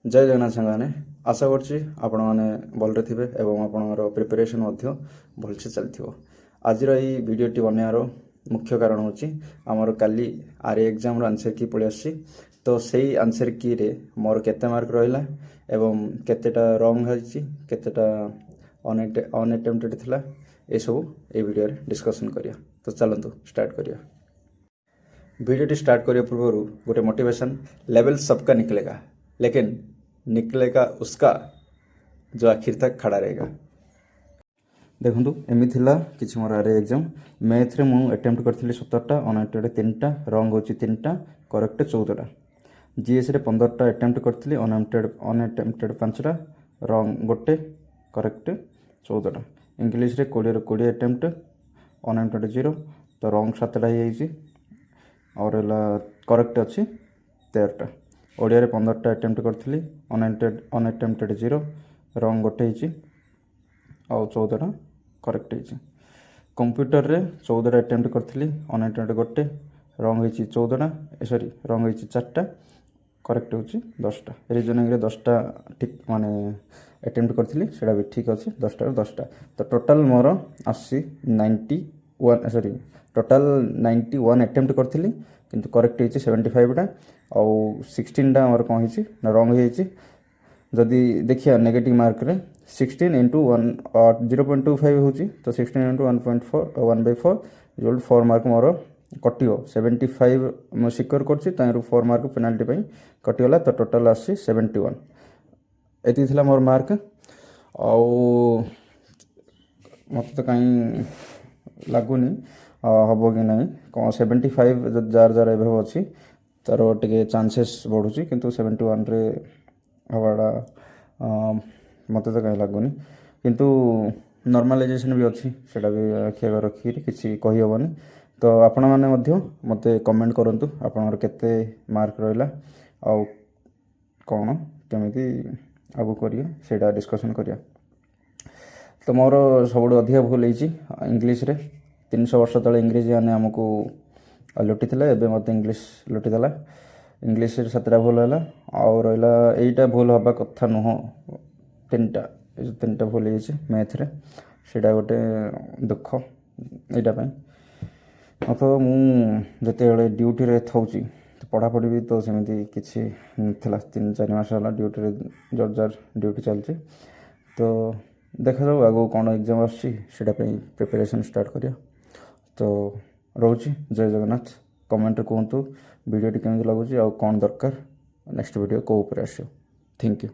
जय जगन्नाथ सांगने आशा करछि आपण माने भलरे थिबे एवं आपणर प्रिपरेशन मध्य भलसे चलथिबो। आजिर एई भिडियोटी बनार मुख्य कारण होछि हमर काली आरए एग्जाम रो आंसर की पळि आछि। तो सेई आंसर की रे मोर केते मार्क रहिला एवं केतेटा रॉन्ग होछि केतेटा अनअटेम्प्टेड थिला ए सब ए वीडियो रे डिस्कशन करिया। तो चलंतु स्टार्ट करिया। वीडियोटी स्टार्ट करिया पूर्व गोटे मोटिवेशन लेवल सबका निकलेगा लेकिन निकलेगा उसका जो आखिर तक खड़ा रहेगा। देखु एमि थिला किछि मोर आरए एग्जाम मैथ रे मु अटेम्प्ट करथिली 17टा अनअटेम्प्टेड 3टा रॉन्ग होछि 3टा करेक्ट 14टा। जीएस रे 15टा अटेम्प्ट करथिली अनअटेम्प्टेड 5टा रॉन्ग गोटे करेक्ट 14टा। इंग्लिश रे 20 रे 20 अटेम्प्ट अनअटेम्प्टेड 0 तो रॉन्ग 7टा ही जाइछि और करेक्ट अच्छी 13टा। ओडिया रे 15टा अटेम्प्ट करथिली अनअटेम्प्टेड 0 रॉन्ग गोटे ही आउ 14टा करेक्ट ही। कंप्यूटर रे 14टा अटेम्प्ट करथिली अनअटेम्प्टेड गोटे रॉन्ग ही 14टा सॉरी रॉन्ग ही 4टा करेक्ट होची 10टा। रीजनिंग रे 10टा ठीक माने अटेम्प्ट करथिली सेटा भी ठीक अछि 10टा रे 10टा। तो टोटल मोर आसी 91 सॉरी टोटल 91 अटेम्प्ट करथिली किंतु करेक्ट होची 75टा आउ 16टा मोर कोन होची ना रॉन्ग होची। जदि देखिया नेगेटिव मार्क रे 16 into 1 0.25 होची तो 16 into 1.4 1/4 इक्वल 4 मार्क मोर कटियो 75 म सिक्योर करछि तारू 4 मार्क पेनाल्टी पई कटियोला। तो टोटल आसी 71 एति थिला मोर मार्क आउ मत तो काई लागुनी हबो कि नहीं कौन 75 जार जार एभे अछि तार टिके चांसेस बढ़ुची किंतु 71 रे हवाड़ा मत तो कहीं लगुनि किंतु नॉर्मलाइजेशन भी अच्छी सेटा भी आखिया रखी किसी कही हेबनी। तो आपण मैंने मत कमेंट करंतु आपनर केते मार्क रहिला आउ कौन केमिति आगु करिया सेटा डिस्कशन करिया। तो मोर सब अधिक भूल होइची इंग्लिश रे 300 वर्ष तले इंग्रेजी आने हमको लुटी थिला एबे मत इंग्लिश लुटी देला। इंग्लिश रे 7टा भूल होला आउ रहिला 8टा भूल हबा कथा नुह 3टा भूल होइची मैथ रे सेटा गोटे दुख एटा पई। तो मु जते बेले ड्यूटी रे थौची तो पढ़ा पढ़ी भी तो सेमिति किछि थिला 3-4 मास होला ड्यूटी रे जोरजार ड्यूटी चलची। तो देखा जाऊ आगो कौन एग्जाम आछि सेटा पई प्रिपरेशन स्टार्ट करिया। तो रोची जय जगन्नाथ कमेंट कहतु वीडियो केमती लगुच आ कौन दरकार नेक्स्ट वीडियो को ऊपर आसो। Thank you.